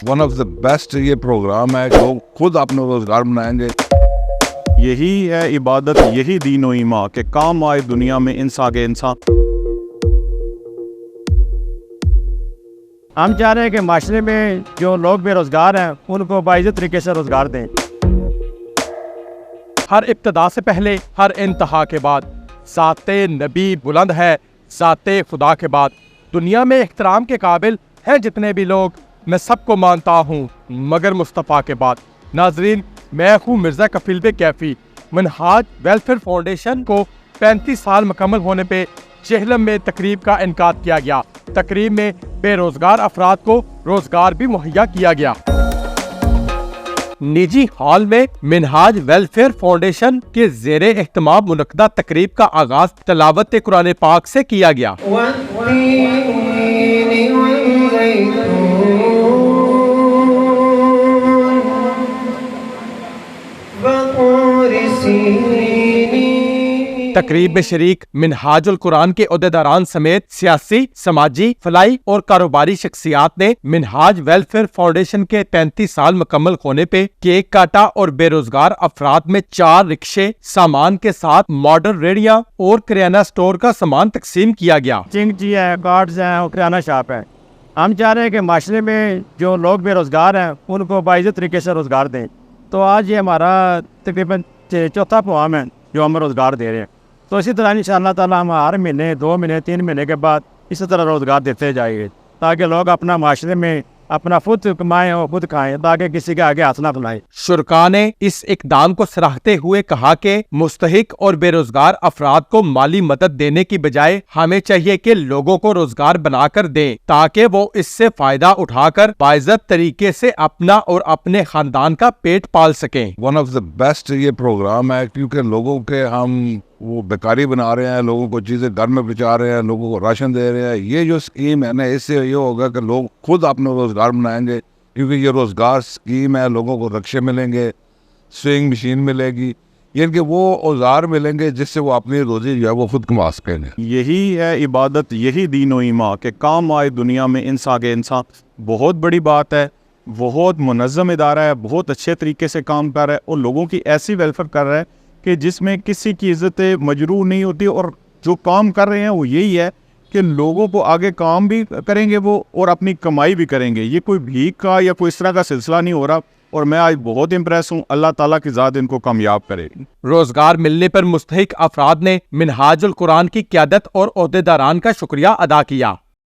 One of the best یہ programme ہے، لوگ خود اپنا روزگار بنائیں گے. یہی ہے عبادت، یہی دین و ایمان کہ کام آئے دنیا میں انسان کے انسان. ہم چاہ رہے ہیں کہ معاشرے میں جو لوگ بے روزگار ہیں ان کو باعزت طریقے سے روزگار دیں. ہر ابتدا سے پہلے، ہر انتہا کے بعد ذات نبی بلند ہے، ذات خدا کے بعد. دنیا میں احترام کے قابل ہیں جتنے بھی لوگ، میں سب کو مانتا ہوں مگر مصطفیٰ کے بعد. ناظرین، میں ہوں مرزا کفیل بے کیفی. منہاج ویلفیئر فاؤنڈیشن کو 35 سال مکمل ہونے پہ چہلم میں تقریب کا انعقاد کیا گیا. تقریب میں بے روزگار افراد کو روزگار بھی مہیا کیا گیا. نجی ہال میں منہاج ویلفیئر فاؤنڈیشن کے زیر اہتمام منعقدہ تقریب کا آغاز تلاوت قرآن پاک سے کیا گیا. تقریب میں شریک منہاج القرآن کے عہدیداران سمیت سیاسی، سماجی، فلاحی اور کاروباری شخصیات نے منہاج ویلفیئر فاؤنڈیشن کے 35 سال مکمل ہونے پہ کیک کاٹا اور بے روزگار افراد میں 4 رکشے، سامان کے ساتھ ماڈل ریڑیاں اور کریانہ سٹور کا سامان تقسیم کیا گیا. چنگچی ہے، کارڈز ہیں اور کریانہ شاپ ہے. ہم چاہ رہے ہیں کہ معاشرے میں جو لوگ بے روزگار ہیں ان کو باعزت طریقے سے روزگار دیں. تو آج یہ ہمارا تقریباً 4تھا پروگرام ہے جو ہم روزگار دے رہے ہیں. تو اسی طرح انشاءاللہ تعالیٰ ہم ہر مہینے، 2 مہینے، 3 مہینے کے بعد اسی طرح روزگار دیتے جائیں گے تاکہ لوگ اپنا معاشرے میں اپنا خود کمائیں اور خود کھائیں، تاکہ کسی کے آگے ہاتھ نہ پھیلائیں. شرکاء نے اس اقدام کو سراہتے ہوئے کہا کہ مستحق اور بے روزگار افراد کو مالی مدد دینے کی بجائے ہمیں چاہیے کہ لوگوں کو روزگار بنا کر دیں تاکہ وہ اس سے فائدہ اٹھا کر باعزت طریقے سے اپنا اور اپنے خاندان کا پیٹ پال سکیں. ون آف دا بیسٹ یہ پروگرام ہے کیونکہ لوگوں کے ہم وہ بیکاری بنا رہے ہیں، لوگوں کو چیزیں گھر میں پہنچا رہے ہیں، لوگوں کو راشن دے رہے ہیں. یہ جو اسکیم ہے نا، اس سے یہ ہوگا کہ لوگ خود اپنا روزگار بنائیں گے کیونکہ یہ روزگار اسکیم ہے. لوگوں کو رکشے ملیں گے، سوئنگ مشین ملے گی، یعنی کہ وہ اوزار ملیں گے جس سے وہ اپنی روزی جو ہے وہ خود کما سکیں گے. یہی ہے عبادت، یہی دین و ایمان کہ کام آئے دنیا میں انسان کے انسان. بہت بڑی بات ہے، بہت منظم ادارہ ہے، بہت اچھے طریقے سے کام کر رہا ہے اور لوگوں کی ایسی ویلفیئر کر رہا ہے کہ جس میں کسی کی عزت مجروح نہیں ہوتی. اور جو کام کر رہے ہیں وہ یہی ہے کہ لوگوں کو آگے کام بھی کریں گے وہ اور اپنی کمائی بھی کریں گے. یہ کوئی بھیک کا یا کوئی اس طرح کا سلسلہ نہیں ہو رہا اور میں آج بہت امپریس ہوں. اللہ تعالیٰ کی ذات ان کو کامیاب کرے. روزگار ملنے پر مستحق افراد نے منہاج القرآن کی قیادت اور عہدیداران کا شکریہ ادا کیا.